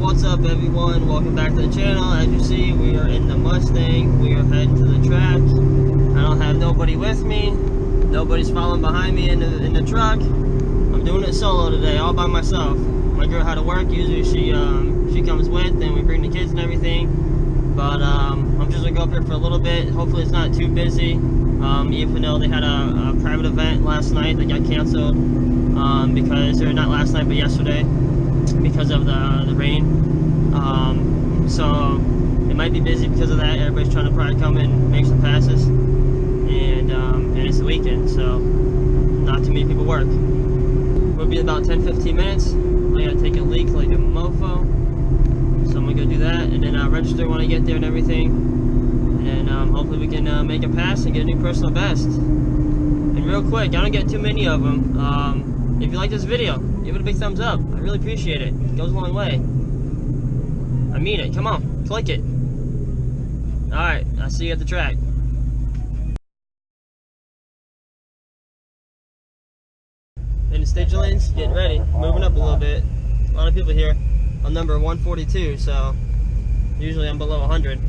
What's up, everyone? Welcome back to the channel. As you see, we are in the Mustang. We are heading to the track. I don't have nobody with me. Nobody's following behind me in the truck. I'm doing it solo today, all by myself. My girl had to work. Usually she comes with, and we bring the kids and everything. But I'm just gonna go up here for a little bit. Hopefully, it's not too busy. Even though they had a private event last night that got canceled or not last night, but yesterday, because of the rain. So it might be busy because of that. Everybody's trying to probably come and make some passes, and it's the weekend, so not too many people work. We'll be about 10-15 minutes. I gotta take a leak like a mofo, so I'm gonna go do that, and then register when I get there and everything, and hopefully we can make a pass and get a new personal best. And real quick, I don't get too many of them. If you like this video, give it a big thumbs up. I really appreciate it. It goes a long way. I mean it. Come on, click it. Alright, I'll see you at the track. In the stage lanes, getting ready. Moving up a little bit. A lot of people here. I'm number 142, so usually I'm below 100.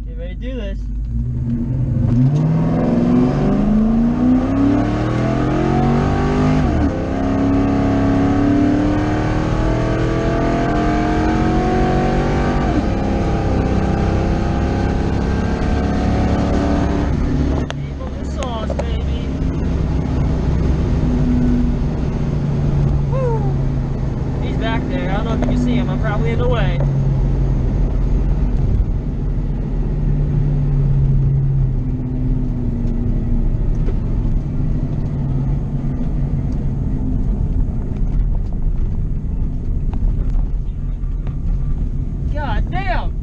Get ready to do this. I'm probably in the way. God damn!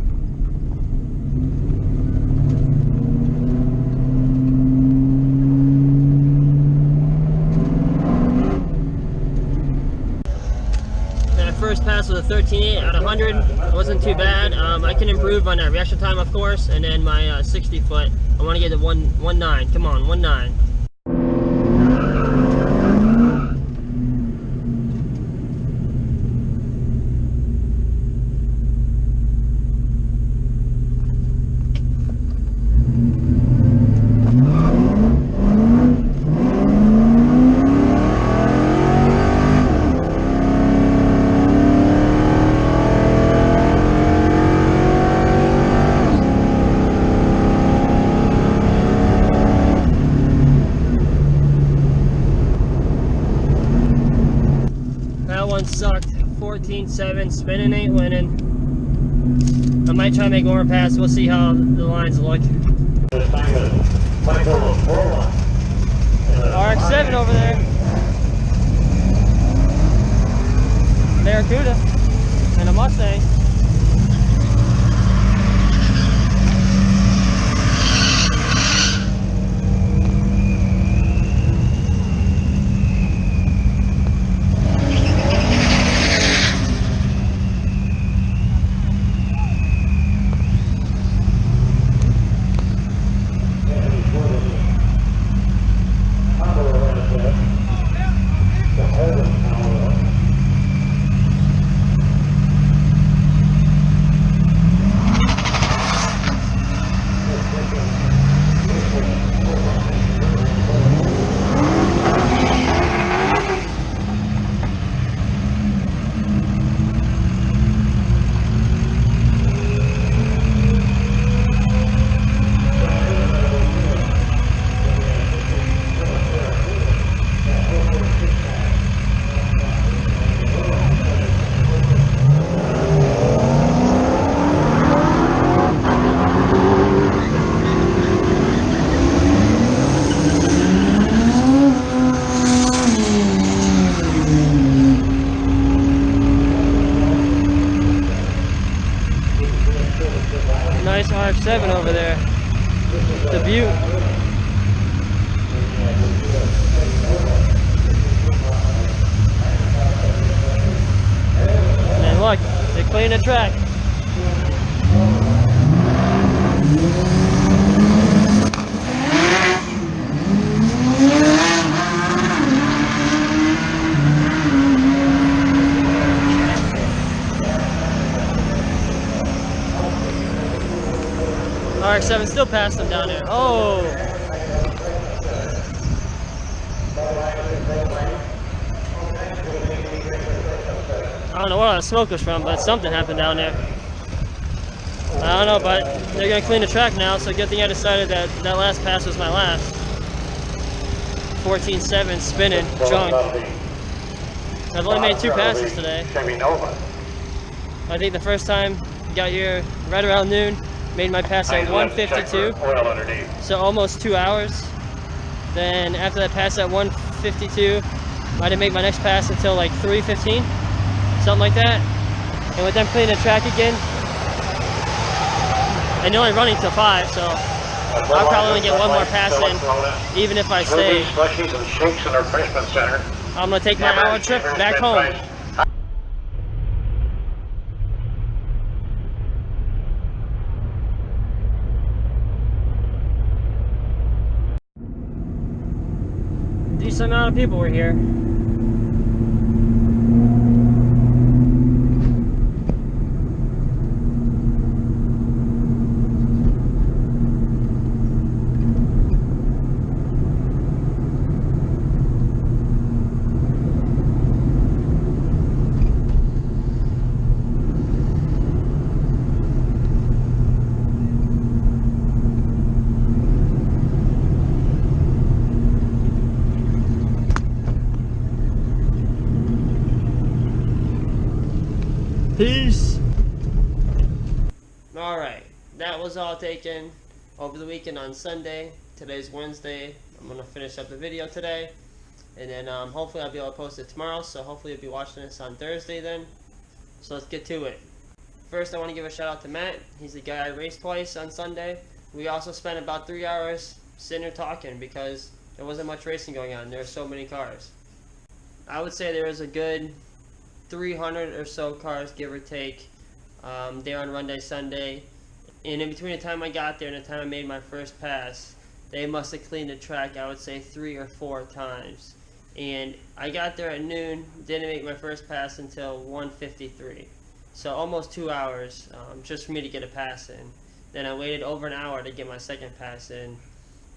First pass was a 13.8 out of 100. It wasn't too bad. I can improve on that reaction time, of course, and then my 60 foot. I want to get to 1.9. Come on, 1.9. Sucked. 14.7, spinning ain't winning. I might try to make one more pass. We'll see how the lines look. RX-7 over there. Barracuda and a Mustang. Nice RX-7 over there. The Butte. And then look, they clean the track. RX-7 still passed them down there. Oh! I don't know where the smoke was from, but something happened down there. I don't know, but they're going to clean the track now, so good thing I decided that that last pass was my last. 14.7 spinning, junk. I've only made 2 passes today. I think the first time got here right around noon, made my pass at 1:52, so almost 2 hours. Then after that pass at 1:52, I didn't make my next pass until like 3:15, something like that. And with them cleaning the track again, and they're only running till 5, so I'll probably only get 1 more pass in, even if I stay. I'm gonna take my hour trip back home. Decent amount of people were here. Peace. Alright, that was all taken over the weekend on Sunday. Today's Wednesday. I'm going to finish up the video today. And then hopefully I'll be able to post it tomorrow. So hopefully you'll be watching this on Thursday then. So let's get to it. First I want to give a shout out to Matt. He's the guy I raced twice on Sunday. We also spent about 3 hours sitting here talking because there wasn't much racing going on. There were so many cars. I would say there was a good 300 or so cars, give or take, there on Runday Sunday. And in between the time I got there and the time I made my first pass, they must have cleaned the track, I would say 3 or 4 times. And I got there at noon, didn't make my first pass until 1:53. So almost 2 hours just for me to get a pass in. Then I waited over an hour to get my second pass in.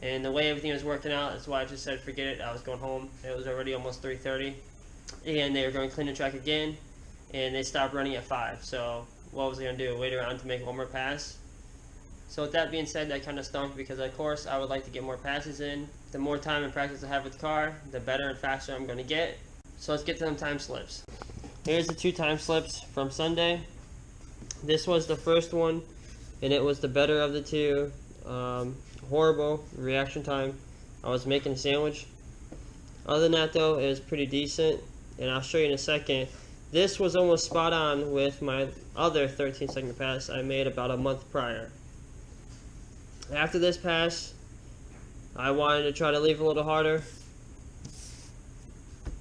And the way everything was working out, that's why I just said forget it. I was going home. It was already almost 3:30. And they were going to clean the track again, and they stopped running at 5. So what was I going to do? Wait around to make 1 more pass? So with that being said, that kind of stunk because of course I would like to get more passes in. The more time and practice I have with the car, the better and faster I'm going to get. So let's get to them time slips. Here's the 2 time slips from Sunday. This was the first one, and it was the better of the 2. Horrible reaction time. I was making a sandwich. Other than that though, it was pretty decent. And I'll show you in a second. This was almost spot on with my other 13-second pass I made about a month prior. After this pass, I wanted to try to leave a little harder,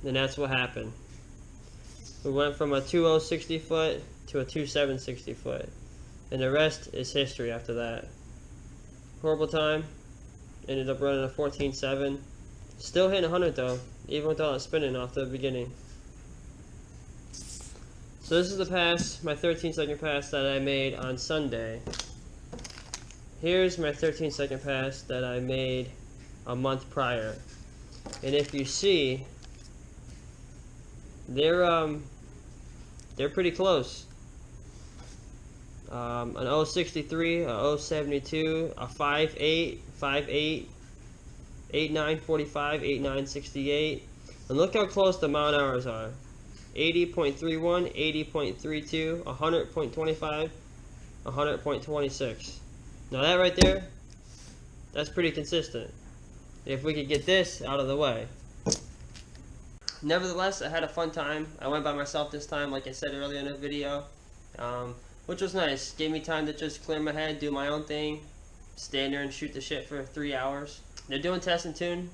and that's what happened. We went from a 2.0 60 foot to a 2.7 60 foot, and the rest is history after that. Horrible time. Ended up running a 14.7. Still hitting 100 though, even without spinning off the beginning. So this is the pass, my 13-second pass that I made on Sunday. Here's my 13-second pass that I made a month prior. And if you see, they're pretty close. An 063, a 072, a 58, 58, 8945, 8968. And look how close the mile an hours are. 80.31, 80.32, 100.25, 100.26. Now that right there, that's pretty consistent. If we could get this out of the way. Nevertheless, I had a fun time. I went by myself this time, like I said earlier in the video, which was nice. Gave me time to just clear my head, do my own thing, stand there and shoot the shit for 3 hours. They're doing test and tune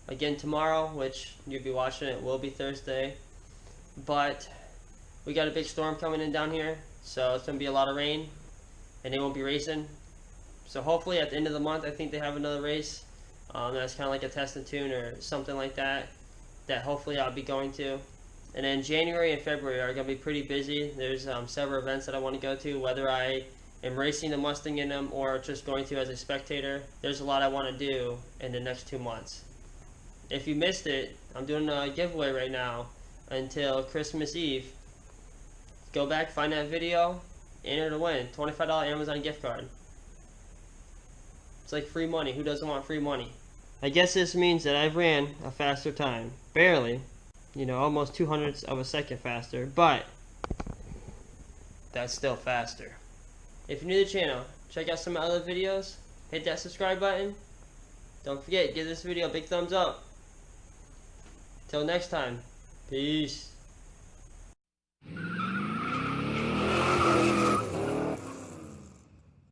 again tomorrow, which you'll be watching. It will be Thursday. But we got a big storm coming in down here, so it's going to be a lot of rain, and they won't be racing. So hopefully at the end of the month, I think they have another race. That's kind of like a test and tune or something like that, that hopefully I'll be going to. And then January and February are going to be pretty busy. There's several events that I want to go to, whether I am racing the Mustang in them or just going to as a spectator. There's a lot I want to do in the next 2 months. If you missed it, I'm doing a giveaway right now until Christmas Eve. Go back, find that video, enter to win. $25 Amazon gift card. It's like free money. Who doesn't want free money? I guess this means that I've ran a faster time. Barely. You know, almost 200ths of a second faster, but that's still faster. If you're new to the channel, check out some of my other videos. Hit that subscribe button. Don't forget, give this video a big thumbs up. Till next time, peace.